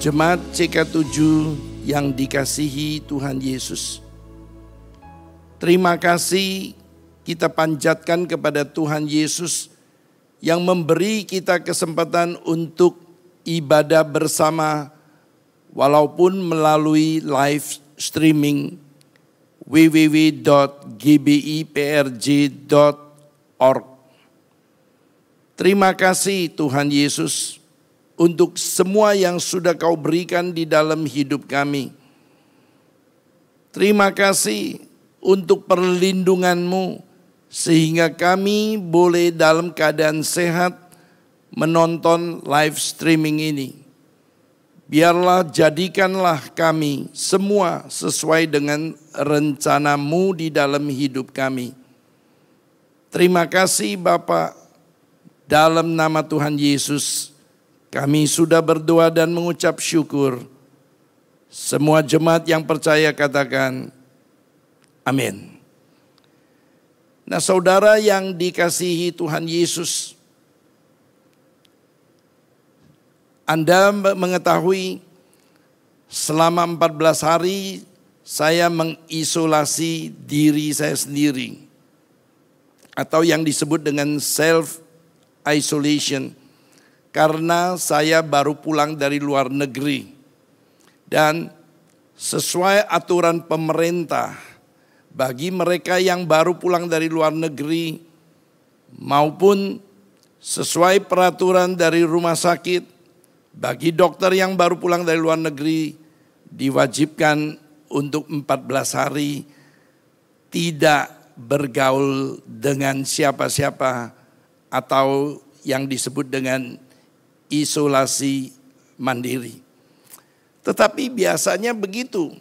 Jemaat CK7 yang dikasihi Tuhan Yesus. Terima kasih kita panjatkan kepada Tuhan Yesus yang memberi kita kesempatan untuk ibadah bersama walaupun melalui live streaming www.gbiprj.org. Terima kasih Tuhan Yesus untuk semua yang sudah Kau berikan di dalam hidup kami. Terima kasih untuk perlindungan-Mu sehingga kami boleh dalam keadaan sehat menonton live streaming ini. Biarlah jadikanlah kami semua sesuai dengan rencana-Mu di dalam hidup kami. Terima kasih Bapa, dalam nama Tuhan Yesus kami sudah berdoa dan mengucap syukur. Semua jemaat yang percaya katakan amin. Nah, saudara yang dikasihi Tuhan Yesus, Anda mengetahui selama 14 hari saya mengisolasi diri saya sendiri atau yang disebut dengan self isolation. Karena saya baru pulang dari luar negeri. Dan sesuai aturan pemerintah, bagi mereka yang baru pulang dari luar negeri, maupun sesuai peraturan dari rumah sakit, bagi dokter yang baru pulang dari luar negeri, diwajibkan untuk 14 hari tidak bergaul dengan siapa-siapa atau yang disebut dengan isolasi mandiri. Tetapi biasanya begitu.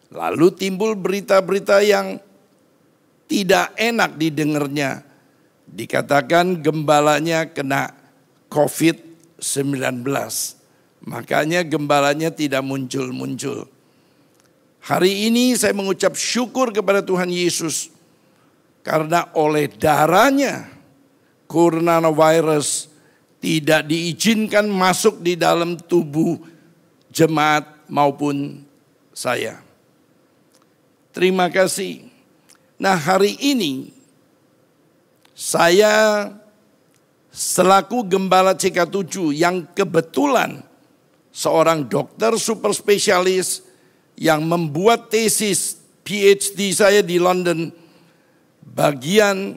Lalu timbul berita-berita yang tidak enak didengarnya. Dikatakan gembalanya kena COVID-19. Makanya gembalanya tidak muncul-muncul. Hari ini saya mengucap syukur kepada Tuhan Yesus. Karena oleh darahnya coronavirus tidak diizinkan masuk di dalam tubuh jemaat maupun saya. Terima kasih. Nah, hari ini saya selaku gembala CK7 yang kebetulan seorang dokter super spesialis yang membuat tesis PhD saya di London bagian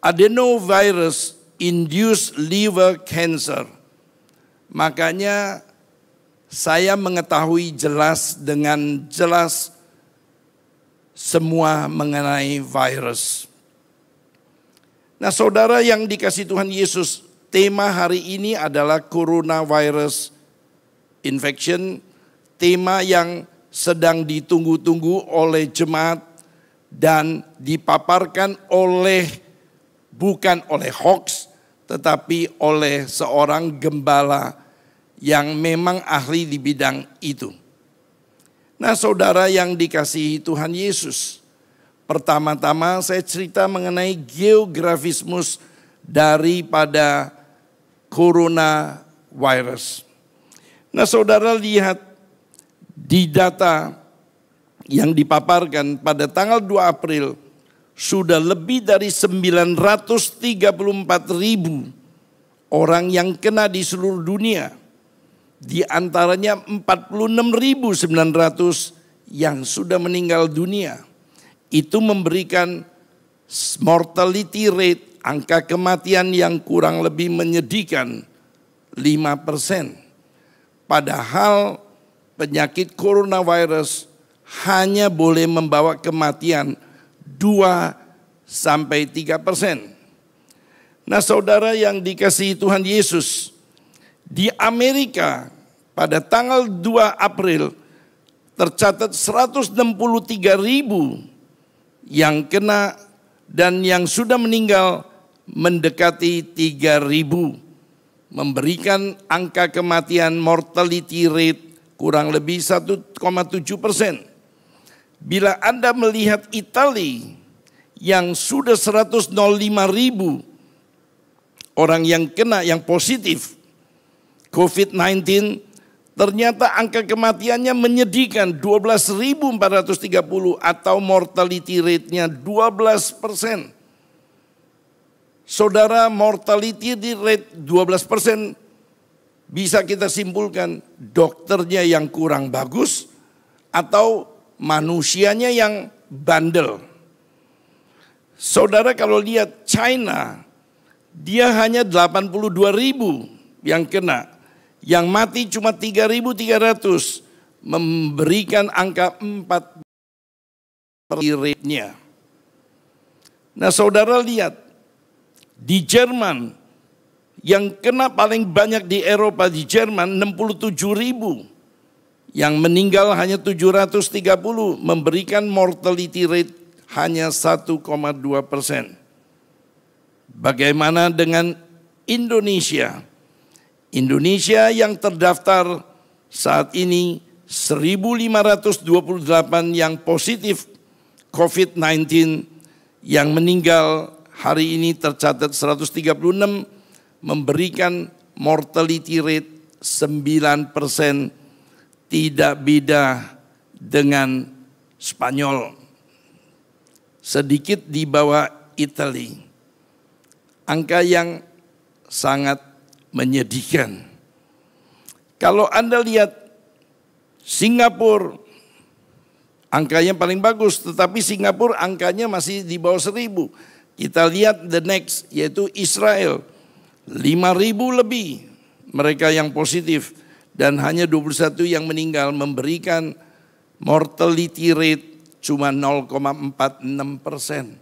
adenovirus induced liver cancer. Makanya saya mengetahui dengan jelas semua mengenai virus. Nah, saudara yang dikasihi Tuhan Yesus, tema hari ini adalah coronavirus infection, tema yang sedang ditunggu-tunggu oleh jemaat dan dipaparkan bukan oleh hoax, tetapi oleh seorang gembala yang memang ahli di bidang itu. Nah, saudara yang dikasihi Tuhan Yesus, pertama-tama saya cerita mengenai geografismus daripada coronavirus. Nah, saudara lihat di data yang dipaparkan pada tanggal 2 April, sudah lebih dari 934.000 orang yang kena di seluruh dunia. Di antaranya 46.900 yang sudah meninggal dunia. Itu memberikan mortality rate, angka kematian yang kurang lebih menyedihkan 5%. Padahal penyakit coronavirus hanya boleh membawa kematian 2-3%. Nah, saudara yang dikasihi Tuhan Yesus, di Amerika pada tanggal 2 April tercatat 163.000 yang kena dan yang sudah meninggal mendekati 3.000, memberikan angka kematian mortality rate kurang lebih 1,7%. Bila Anda melihat Italia yang sudah 105.000 orang yang kena, yang positif COVID-19, ternyata angka kematiannya menyedihkan 12.430 atau mortality rate-nya 12%. Saudara, mortality rate 12%, bisa kita simpulkan dokternya yang kurang bagus atau manusianya yang bandel. Saudara, kalau lihat China, dia hanya 82.000 yang kena. Yang mati cuma 3.300, memberikan angka 4 rate-nya. Nah, saudara lihat, di Jerman, yang kena paling banyak di Eropa, di Jerman 67.000. Yang meninggal hanya 730, memberikan mortality rate hanya 1,2%. Bagaimana dengan Indonesia? Indonesia yang terdaftar saat ini 1.528 yang positif COVID-19, yang meninggal hari ini tercatat 136, memberikan mortality rate 9%, tidak beda dengan Spanyol, sedikit di bawah Italia. Angka yang sangat menyedihkan. Kalau Anda lihat Singapura, angkanya paling bagus, tetapi Singapura angkanya masih di bawah 1.000. Kita lihat the next, yaitu Israel, 5.000 lebih mereka yang positif dan hanya 21 yang meninggal, memberikan mortality rate cuma 0,46%.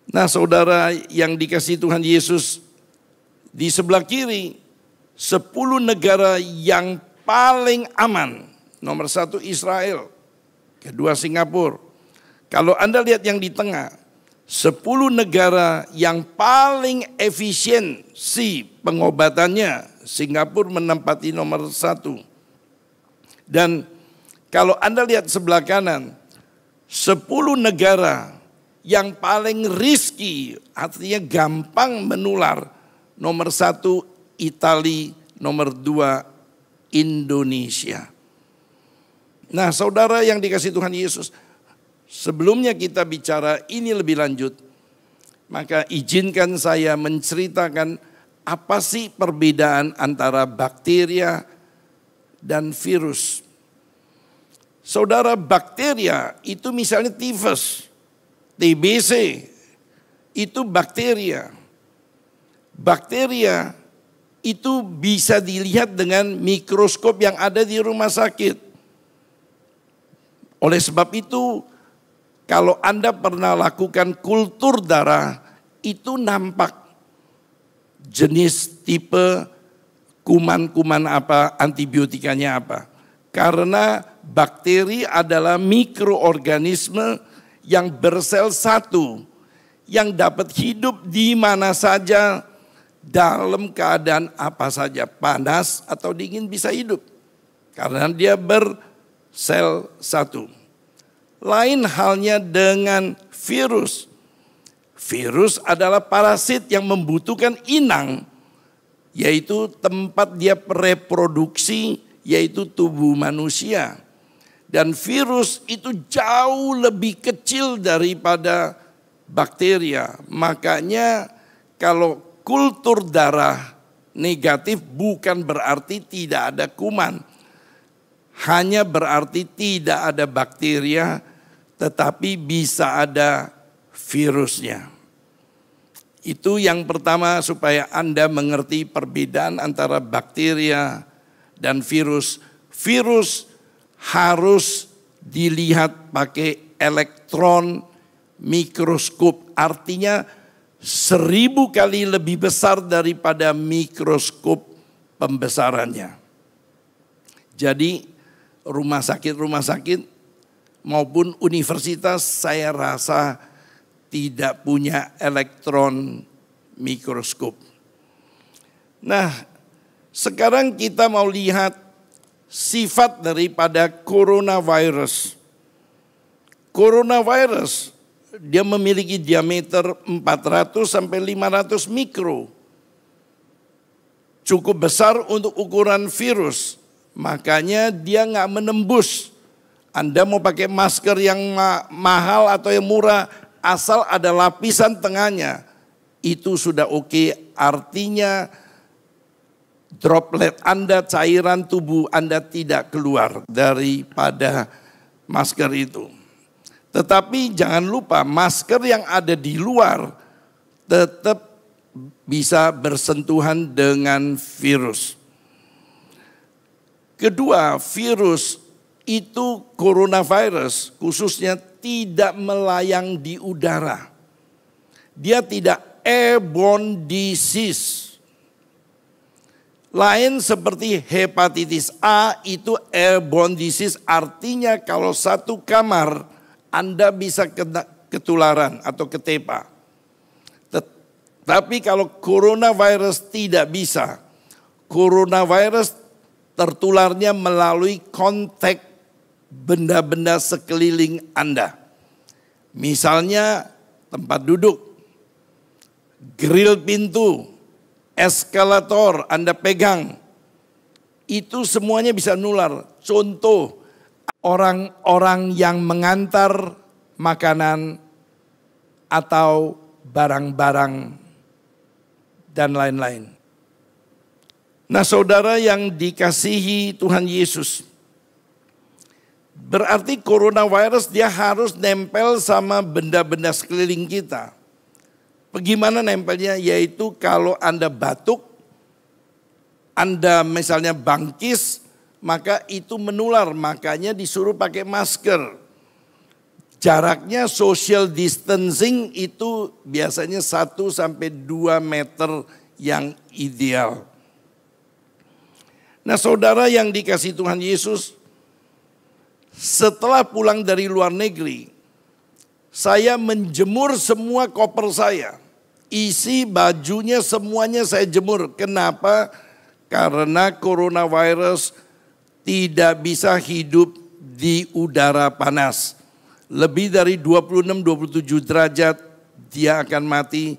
Nah, saudara yang dikasihi Tuhan Yesus, di sebelah kiri 10 negara yang paling aman. Nomor 1 Israel, kedua Singapura. Kalau Anda lihat yang di tengah, 10 negara yang paling efisiensi pengobatannya, Singapura menempati nomor 1. Dan kalau Anda lihat sebelah kanan, 10 negara yang paling risky, artinya gampang menular. Nomor 1 Italia, nomor 2 Indonesia. Nah, saudara yang dikasihi Tuhan Yesus, sebelumnya kita bicara ini lebih lanjut, maka izinkan saya menceritakan apa sih perbedaan antara bakteria dan virus. Saudara, bakteria itu misalnya tifus, TBC, itu bakteria. Bakteria itu bisa dilihat dengan mikroskop yang ada di rumah sakit. Oleh sebab itu, kalau Anda pernah lakukan kultur darah, itu nampak jenis tipe kuman-kuman apa, antibiotikanya apa. Karena bakteri adalah mikroorganisme yang bersel satu, yang dapat hidup di mana saja, dalam keadaan apa saja, panas atau dingin bisa hidup. Karena dia bersel satu. Lain halnya dengan virus. Virus adalah parasit yang membutuhkan inang, yaitu tempat dia reproduksi, yaitu tubuh manusia. Dan virus itu jauh lebih kecil daripada bakteria. Makanya kalau kultur darah negatif bukan berarti tidak ada kuman. Hanya berarti tidak ada bakteria, tetapi bisa ada virusnya. Itu yang pertama supaya Anda mengerti perbedaan antara bakteria dan virus. Virus harus dilihat pakai elektron mikroskop, artinya 1000 kali lebih besar daripada mikroskop pembesarannya. Jadi rumah sakit maupun universitas saya rasa tidak punya elektron mikroskop. Nah, sekarang kita mau lihat sifat daripada coronavirus. Coronavirus dia memiliki diameter 400 sampai 500 mikro. cukup besar untuk ukuran virus. Makanya dia nggak menembus. Anda mau pakai masker yang mahal atau yang murah, asal ada lapisan tengahnya, itu sudah oke. Artinya droplet Anda, cairan tubuh Anda tidak keluar daripada masker itu. Tetapi jangan lupa masker yang ada di luar tetap bisa bersentuhan dengan virus. Kedua, virus itu coronavirus khususnya tidak melayang di udara. Dia tidak airborne disease. Lain seperti hepatitis A itu airborne disease, artinya kalau satu kamar Anda bisa ketularan atau ketepa. Tapi kalau coronavirus tidak bisa. Coronavirus tertularnya melalui kontak benda-benda sekeliling Anda. Misalnya tempat duduk, grill pintu, eskalator Anda pegang, itu semuanya bisa nular. Contoh, orang-orang yang mengantar makanan atau barang-barang dan lain-lain. Nah, saudara yang dikasihi Tuhan Yesus, berarti coronavirus dia harus nempel sama benda-benda sekeliling kita. Bagaimana nempelnya? Yaitu kalau Anda batuk, Anda misalnya bangkis, maka itu menular. Makanya disuruh pakai masker. Jaraknya social distancing itu biasanya 1-2 meter yang ideal. Nah, saudara yang dikasihi Tuhan Yesus, setelah pulang dari luar negeri, saya menjemur semua koper saya. Isi bajunya semuanya saya jemur. Kenapa? Karena coronavirus tidak bisa hidup di udara panas. Lebih dari 26-27 derajat dia akan mati.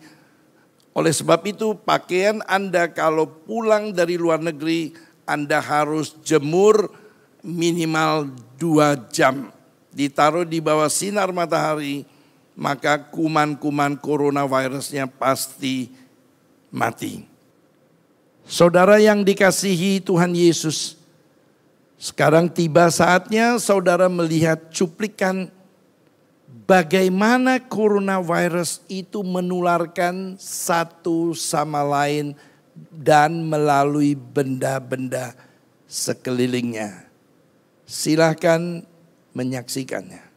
Oleh sebab itu pakaian Anda kalau pulang dari luar negeri, Anda harus jemur minimal 2 jam. Ditaruh di bawah sinar matahari, maka kuman-kuman coronavirusnya pasti mati. Saudara yang dikasihi Tuhan Yesus, sekarang tiba saatnya saudara melihat cuplikan bagaimana coronavirus itu menularkan satu sama lain dan melalui benda-benda sekelilingnya. Silakan menyaksikannya.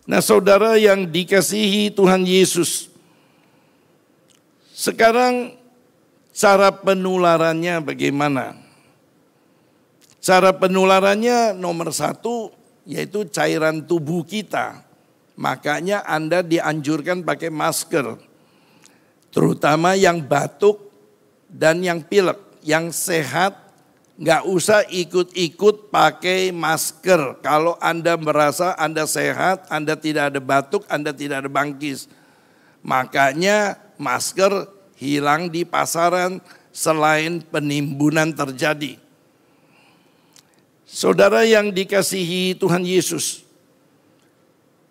Nah, saudara yang dikasihi Tuhan Yesus, sekarang cara penularannya bagaimana? Cara penularannya nomor satu yaitu cairan tubuh kita. Makanya Anda dianjurkan pakai masker, terutama yang batuk dan yang pilek. Yang sehat nggak usah ikut-ikut pakai masker. Kalau Anda merasa Anda sehat, Anda tidak ada batuk, Anda tidak ada bangkis. Makanya masker hilang di pasaran selain penimbunan terjadi. Saudara yang dikasihi Tuhan Yesus,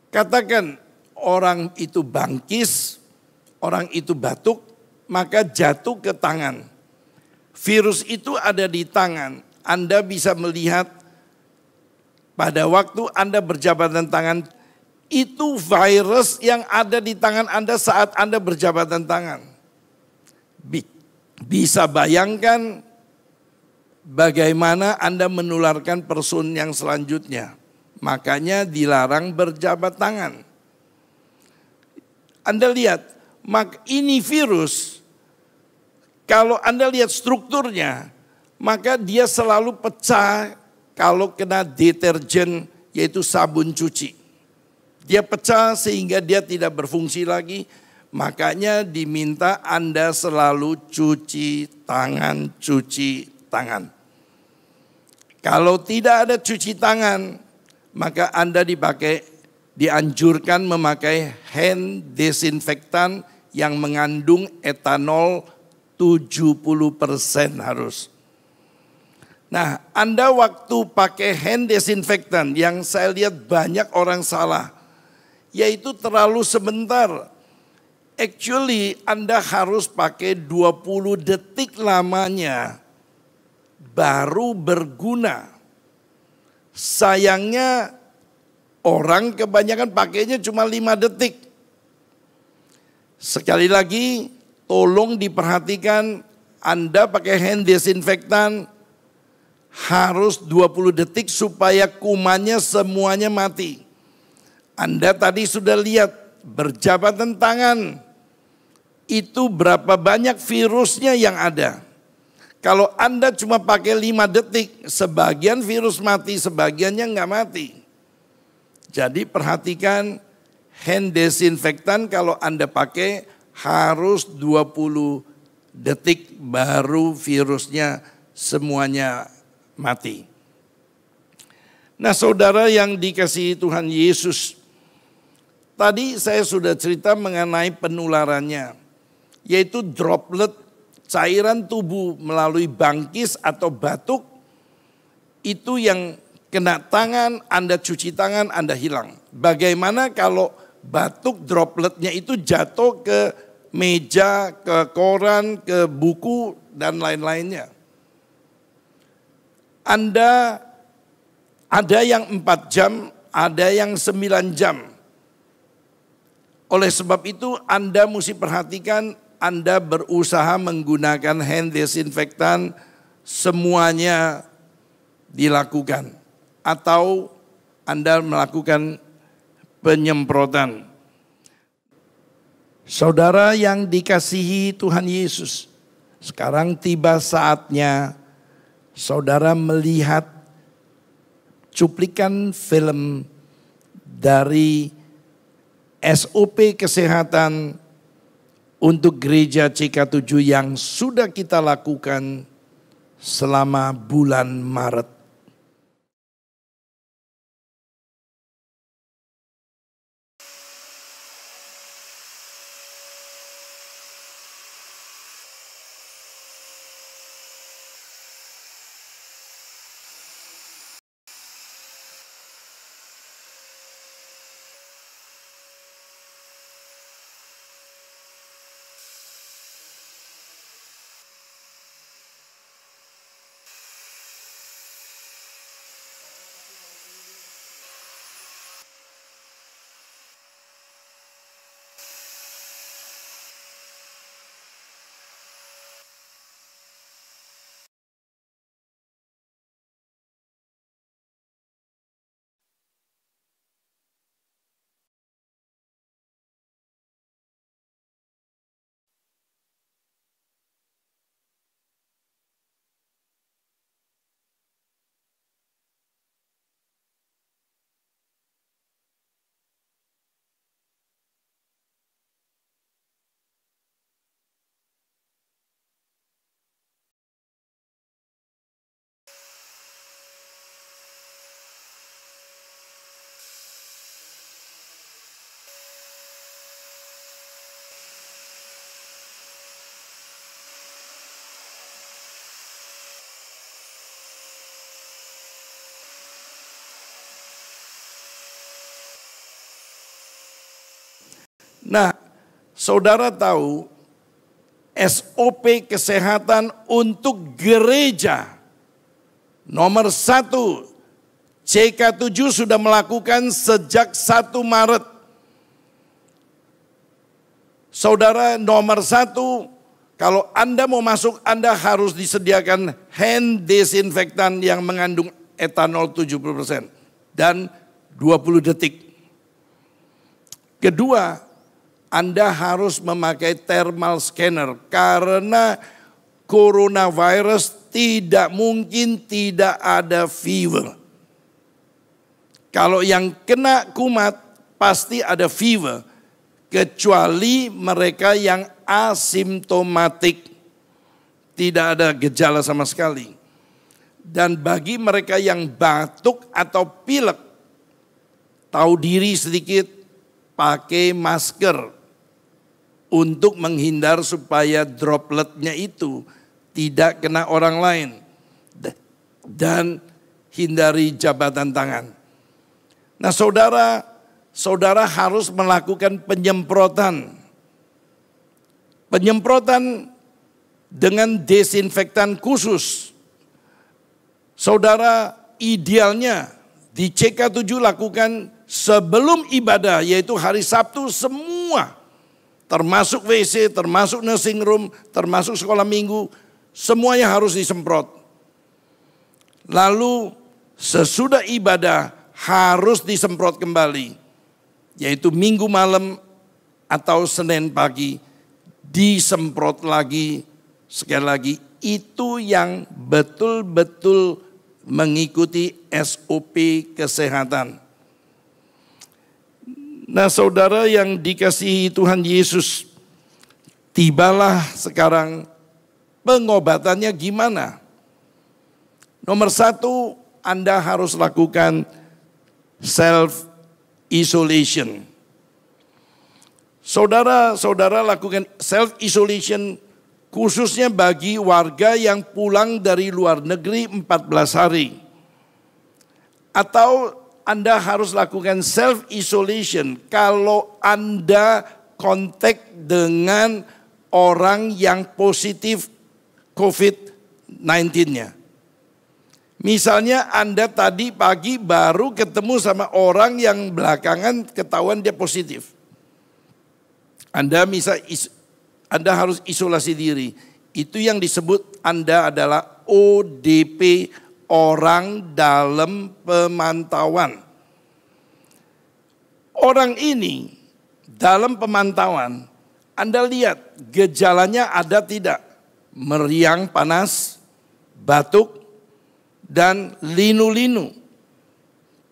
katakan orang itu bangkis, orang itu batuk, maka jatuh ke tangan. Virus itu ada di tangan. Anda bisa melihat pada waktu Anda berjabatan tangan, itu virus yang ada di tangan Anda saat Anda berjabatan tangan. Bisa bayangkan bagaimana Anda menularkan person yang selanjutnya. Makanya dilarang berjabat tangan. Anda lihat, ini virus. Kalau Anda lihat strukturnya, maka dia selalu pecah kalau kena deterjen, yaitu sabun cuci. Dia pecah sehingga dia tidak berfungsi lagi, makanya diminta Anda selalu cuci tangan, cuci tangan. Kalau tidak ada cuci tangan, maka Anda dianjurkan memakai hand disinfektan yang mengandung etanol 70% harus. Nah, Anda waktu pakai hand disinfektan yang saya lihat banyak orang salah, yaitu terlalu sebentar. Actually Anda harus pakai 20 detik lamanya baru berguna. Sayangnya orang kebanyakan pakainya cuma 5 detik. Sekali lagi, tolong diperhatikan, Anda pakai hand disinfektan harus 20 detik supaya kumannya semuanya mati. Anda tadi sudah lihat berjabatan tangan, itu berapa banyak virusnya yang ada. Kalau Anda cuma pakai 5 detik, sebagian virus mati, sebagiannya nggak mati. Jadi perhatikan hand disinfektan kalau Anda pakai harus 20 detik baru virusnya semuanya mati. Nah, saudara yang dikasihi Tuhan Yesus, tadi saya sudah cerita mengenai penularannya, yaitu droplet cairan tubuh melalui bangkis atau batuk, itu yang kena tangan, Anda cuci tangan, Anda hilang. Bagaimana kalau batuk dropletnya itu jatuh ke meja, ke koran, ke buku, dan lain-lainnya. Anda ada yang 4 jam, ada yang 9 jam. Oleh sebab itu Anda mesti perhatikan, Anda berusaha menggunakan hand disinfektan, semuanya dilakukan. Atau Anda melakukan penyemprotan. Saudara yang dikasihi Tuhan Yesus, sekarang tiba saatnya saudara melihat cuplikan film dari SOP kesehatan untuk gereja CK7 yang sudah kita lakukan selama bulan Maret. Nah, saudara tahu SOP kesehatan untuk gereja nomor 1 CK7 sudah melakukan sejak 1 Maret. Saudara, nomor 1, kalau Anda mau masuk, Anda harus disediakan hand disinfektan yang mengandung etanol 70% dan 20 detik. Kedua, Anda harus memakai thermal scanner karena coronavirus tidak mungkin tidak ada fever. Kalau yang kena kumat pasti ada fever, kecuali mereka yang asimptomatik, tidak ada gejala sama sekali. Dan bagi mereka yang batuk atau pilek, tahu diri sedikit, pakai masker untuk menghindar supaya dropletnya itu tidak kena orang lain. Dan hindari jabatan tangan. Nah, saudara harus melakukan penyemprotan. Penyemprotan dengan desinfektan khusus. Saudara, idealnya di CK7 lakukan sebelum ibadah, yaitu hari Sabtu semua. Termasuk WC, termasuk nursing room, termasuk sekolah minggu, semuanya harus disemprot. Lalu sesudah ibadah harus disemprot kembali, yaitu Minggu malam atau Senin pagi, disemprot lagi. Sekali lagi, itu yang betul-betul mengikuti SOP kesehatan. Nah, saudara yang dikasihi Tuhan Yesus, tibalah sekarang pengobatannya gimana? Nomor satu, Anda harus lakukan self-isolation. Saudara-saudara lakukan self-isolation khususnya bagi warga yang pulang dari luar negeri 14 hari. Atau Anda harus lakukan self-isolation kalau Anda kontak dengan orang yang positif COVID-19-nya. Misalnya Anda tadi pagi baru ketemu sama orang yang belakangan ketahuan dia positif. Anda harus isolasi diri. Itu yang disebut Anda adalah ODP, orang dalam pemantauan. Orang ini dalam pemantauan, Anda lihat gejalanya ada tidak? Meriang panas, batuk, dan linu-linu.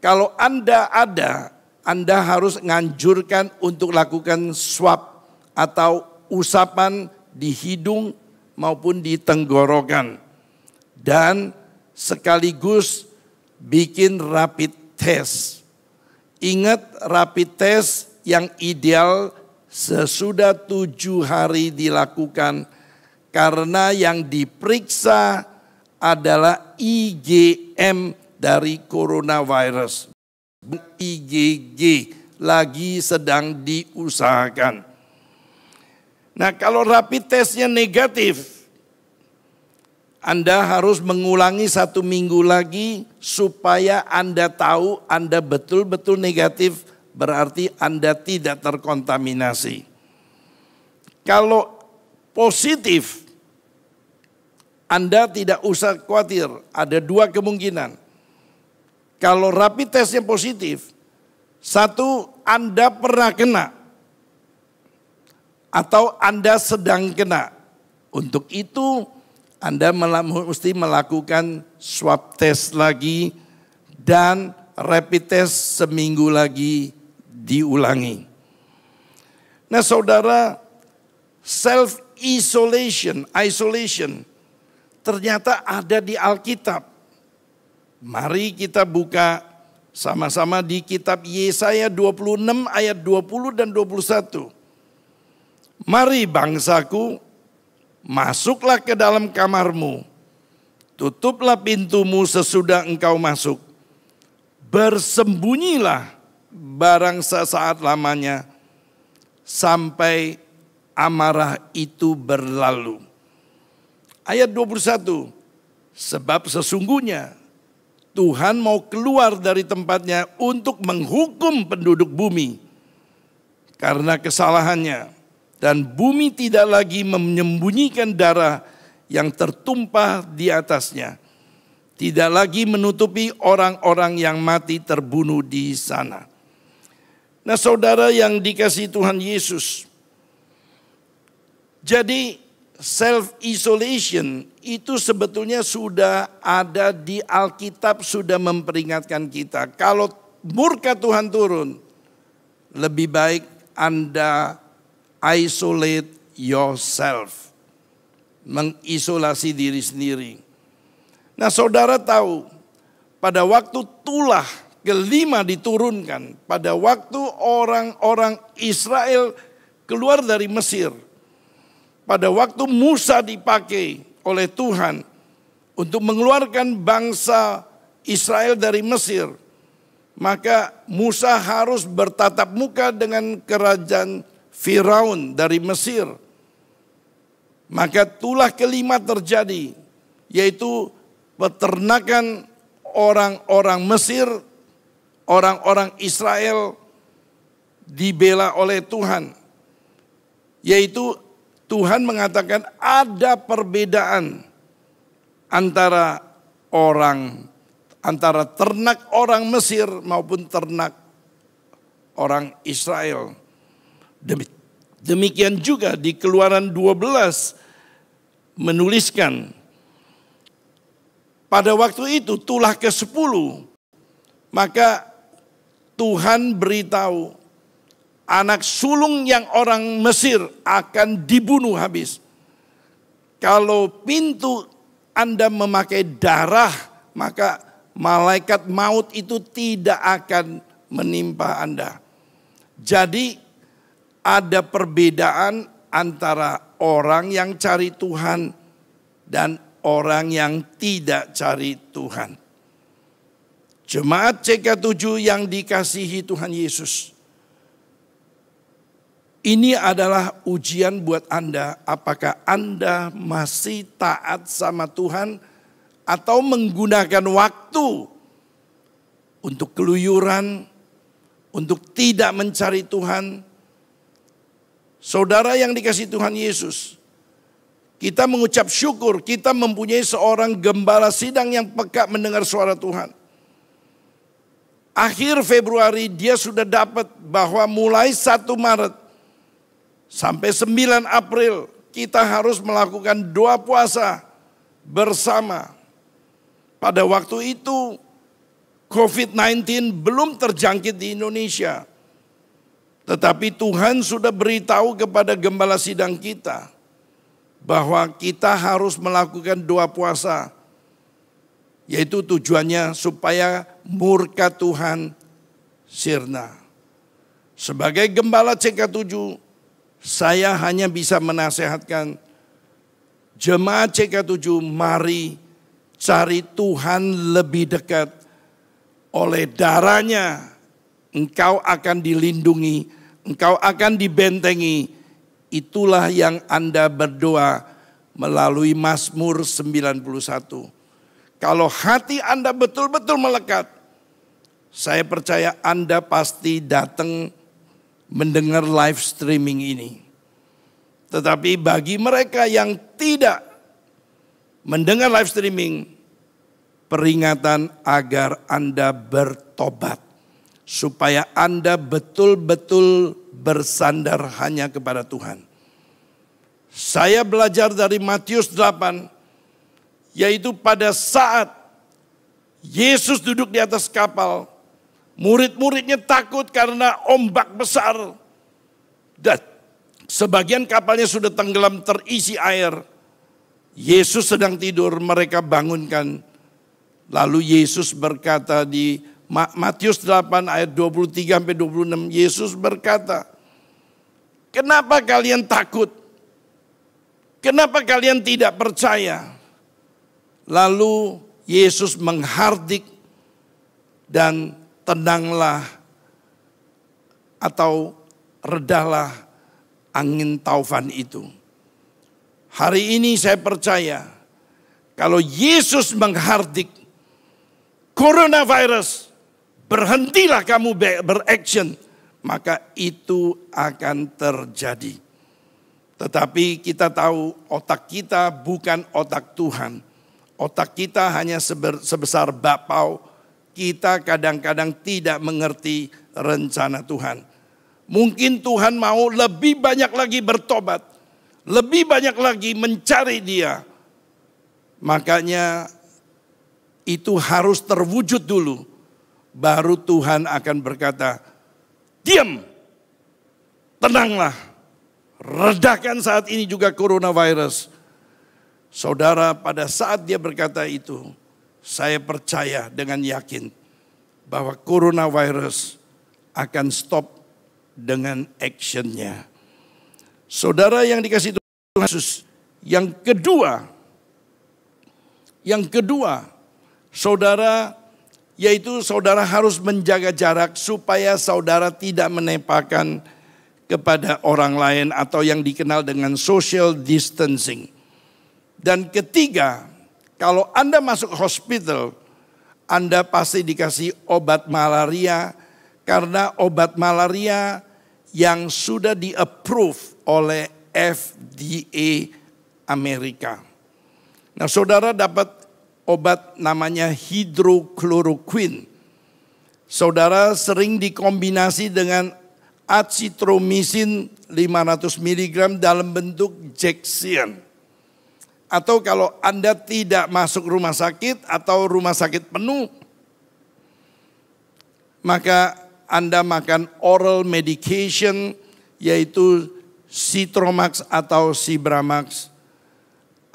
Kalau Anda ada, Anda harus nganjurkan untuk lakukan swab atau usapan di hidung maupun di tenggorokan. Dan sekaligus bikin rapid test. Ingat rapid test yang ideal sesudah 7 hari dilakukan. Karena yang diperiksa adalah IgM dari coronavirus. IgG lagi sedang diusahakan. Nah, kalau rapid testnya negatif, Anda harus mengulangi 1 minggu lagi supaya Anda tahu Anda betul-betul negatif, berarti Anda tidak terkontaminasi. Kalau positif, Anda tidak usah khawatir, ada 2 kemungkinan. Kalau rapid testnya positif, 1 Anda pernah kena, atau Anda sedang kena. Untuk itu Anda mesti melakukan swab test lagi dan rapid test seminggu lagi diulangi. Nah saudara, self-isolation, ternyata ada di Alkitab. Mari kita buka sama-sama di kitab Yesaya 26 ayat 20 dan 21. Mari bangsaku, masuklah ke dalam kamarmu, tutuplah pintumu sesudah engkau masuk. Bersembunyilah barang sesaat lamanya sampai amarah itu berlalu. Ayat 21, sebab sesungguhnya Tuhan mau keluar dari tempatnya untuk menghukum penduduk bumi karena kesalahannya. Dan bumi tidak lagi menyembunyikan darah yang tertumpah di atasnya. Tidak lagi menutupi orang-orang yang mati terbunuh di sana. Nah saudara yang dikasihi Tuhan Yesus. Jadi self-isolation itu sebetulnya sudah ada di Alkitab, sudah memperingatkan kita. Kalau murka Tuhan turun, lebih baik Anda isolate yourself. Mengisolasi diri sendiri. Nah saudara tahu, pada waktu tulah kelima diturunkan, pada waktu orang-orang Israel keluar dari Mesir, pada waktu Musa dipakai oleh Tuhan untuk mengeluarkan bangsa Israel dari Mesir, maka Musa harus bertatap muka dengan kerajaan Firaun dari Mesir. Maka tulah kelima terjadi, yaitu peternakan orang-orang Mesir, orang-orang Israel dibela oleh Tuhan. Yaitu Tuhan mengatakan ada perbedaan antara ternak orang Mesir maupun ternak orang Israel. Demikian juga di Keluaran 12 menuliskan pada waktu itu tulah ke-10 maka Tuhan beritahu anak sulung yang orang Mesir akan dibunuh habis. Kalau pintu Anda memakai darah, maka malaikat maut itu tidak akan menimpa Anda. Jadi ada perbedaan antara orang yang cari Tuhan dan orang yang tidak cari Tuhan. Jemaat CK7 yang dikasihi Tuhan Yesus. Ini adalah ujian buat Anda, apakah Anda masih taat sama Tuhan atau menggunakan waktu untuk keluyuran, untuk tidak mencari Tuhan. Saudara yang dikasihi Tuhan Yesus, kita mengucap syukur kita mempunyai seorang gembala sidang yang peka mendengar suara Tuhan. Akhir Februari dia sudah dapat bahwa mulai 1 Maret sampai 9 April kita harus melakukan doa puasa bersama. Pada waktu itu COVID-19 belum terjangkit di Indonesia. Tetapi Tuhan sudah beritahu kepada gembala sidang kita bahwa kita harus melakukan doa puasa. Yaitu tujuannya supaya murka Tuhan sirna. Sebagai gembala CK7, saya hanya bisa menasehatkan jemaat CK7, mari cari Tuhan lebih dekat. Oleh darahnya engkau akan dilindungi, engkau akan dibentengi. Itulah yang Anda berdoa melalui Mazmur 91. Kalau hati Anda betul-betul melekat, saya percaya Anda pasti datang mendengar live streaming ini. Tetapi bagi mereka yang tidak mendengar live streaming, peringatan agar Anda bertobat. Supaya Anda betul-betul bersandar hanya kepada Tuhan. Saya belajar dari Matius 8, yaitu pada saat Yesus duduk di atas kapal, murid-muridnya takut karena ombak besar. Dan sebagian kapalnya sudah tenggelam terisi air. Yesus sedang tidur, mereka bangunkan. Lalu Yesus berkata di Matius 8 ayat 23-26, Yesus berkata, kenapa kalian takut? Kenapa kalian tidak percaya? Lalu Yesus menghardik dan tenanglah atau redahlah angin taufan itu. Hari ini saya percaya kalau Yesus menghardik coronavirus, berhentilah kamu beraction, maka itu akan terjadi. Tetapi kita tahu otak kita bukan otak Tuhan. Otak kita hanya sebesar bakpao. Kita kadang-kadang tidak mengerti rencana Tuhan. Mungkin Tuhan mau lebih banyak lagi bertobat. Lebih banyak lagi mencari Dia. Makanya itu harus terwujud dulu. Baru Tuhan akan berkata, diam, tenanglah. Redakan saat ini juga coronavirus. Saudara, pada saat dia berkata itu, saya percaya dengan yakin bahwa coronavirus akan stop dengan actionnya. Saudara yang dikasihi Tuhan Yesus, yang kedua, saudara, yaitu saudara harus menjaga jarak supaya saudara tidak menepakan kepada orang lain atau yang dikenal dengan social distancing. Dan ketiga, kalau Anda masuk hospital, Anda pasti dikasih obat malaria karena obat malaria yang sudah di-approve oleh FDA Amerika. Nah, saudara dapat obat namanya hidrokloroquine. Saudara sering dikombinasi dengan azitromisin 500 mg dalam bentuk Jexian. Atau kalau Anda tidak masuk rumah sakit atau rumah sakit penuh, maka Anda makan oral medication yaitu Citromax atau Cibramax.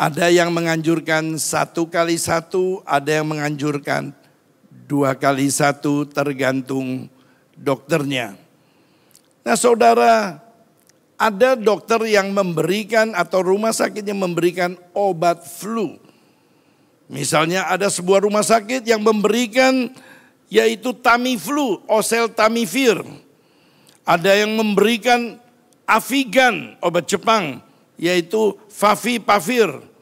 Ada yang menganjurkan 1x1, ada yang menganjurkan 2x1, tergantung dokternya. Nah saudara, ada dokter yang memberikan atau rumah sakit yang memberikan obat flu. Misalnya ada sebuah rumah sakit yang memberikan yaitu Tamiflu, oseltamivir. Ada yang memberikan Avigan, obat Jepang, yaitu Favipiravir.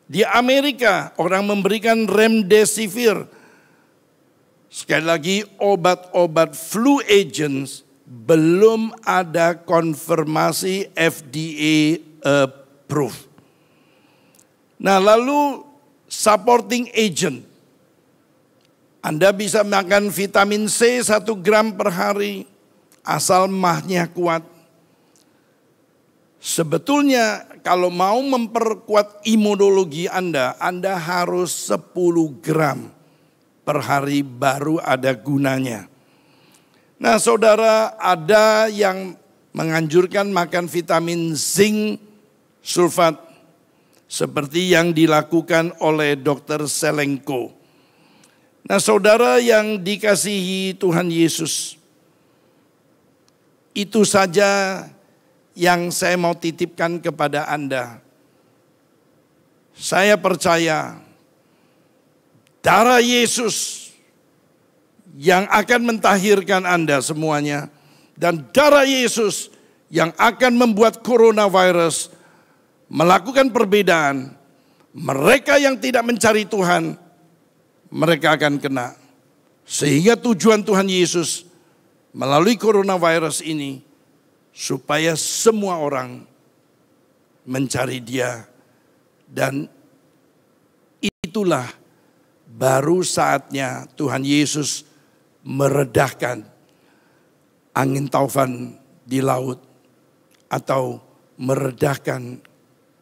Di Amerika orang memberikan Remdesivir. Sekali lagi obat-obat flu agents belum ada konfirmasi FDA approved. Nah lalu supporting agent. Anda bisa makan vitamin C 1 gram per hari asal mahnya kuat. Sebetulnya kalau mau memperkuat imunologi Anda harus 10 gram per hari baru ada gunanya. Nah saudara, ada yang menganjurkan makan vitamin zinc sulfat seperti yang dilakukan oleh Dr. Selenko. Nah saudara yang dikasihi Tuhan Yesus, itu saja yang saya mau titipkan kepada Anda. Saya percaya darah Yesus yang akan mentahirkan Anda semuanya, dan darah Yesus yang akan membuat coronavirus melakukan perbedaan. Mereka yang tidak mencari Tuhan, mereka akan kena. Sehingga tujuan Tuhan Yesus melalui coronavirus ini supaya semua orang mencari Dia, dan itulah baru saatnya Tuhan Yesus meredahkan angin taufan di laut atau meredahkan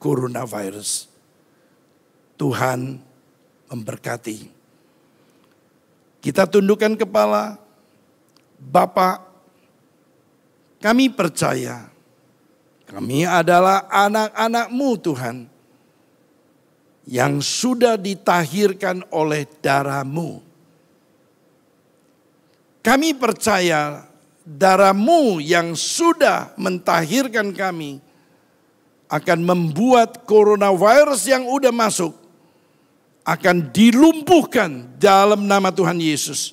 coronavirus. Tuhan memberkati. Kita tundukkan kepala. Bapa, kami percaya kami adalah anak-anak-Mu Tuhan yang sudah ditahirkan oleh darah-Mu. Kami percaya darah-Mu yang sudah mentahirkan kami akan membuat coronavirus yang udah masuk akan dilumpuhkan dalam nama Tuhan Yesus.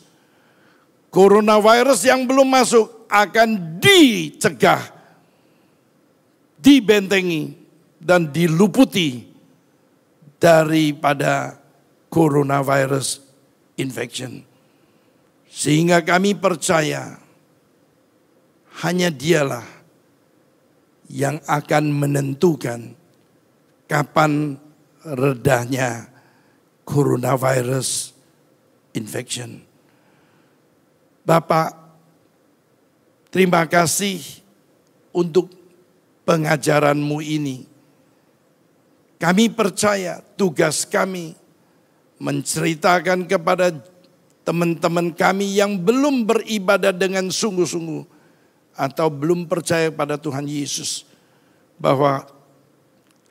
Coronavirus yang belum masuk akan dicegah, dibentengi, dan diluputi daripada coronavirus infection. Sehingga kami percaya hanya Dialah yang akan menentukan kapan redahnya coronavirus infection. Bapak, terima kasih untuk pengajaran-Mu ini. Kami percaya tugas kami menceritakan kepada teman-teman kami yang belum beribadah dengan sungguh-sungguh atau belum percaya pada Tuhan Yesus, bahwa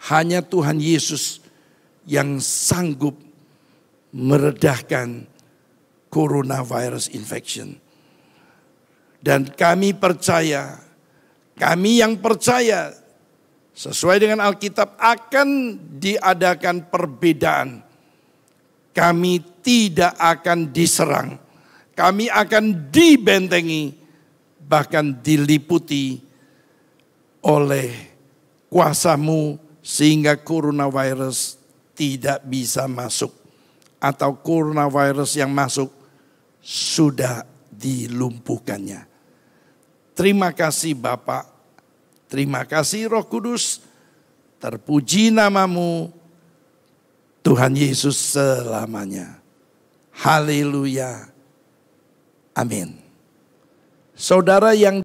hanya Tuhan Yesus yang sanggup meredahkan coronavirus infection. Dan kami percaya, kami yang percaya sesuai dengan Alkitab akan diadakan perbedaan. Kami tidak akan diserang, kami akan dibentengi, bahkan diliputi oleh kuasa-Mu sehingga coronavirus tidak bisa masuk. Atau coronavirus yang masuk sudah dilumpuhkannya. Terima kasih Bapa, terima kasih Roh Kudus, terpuji nama-Mu Tuhan Yesus selamanya. Haleluya. Amin. Saudara yang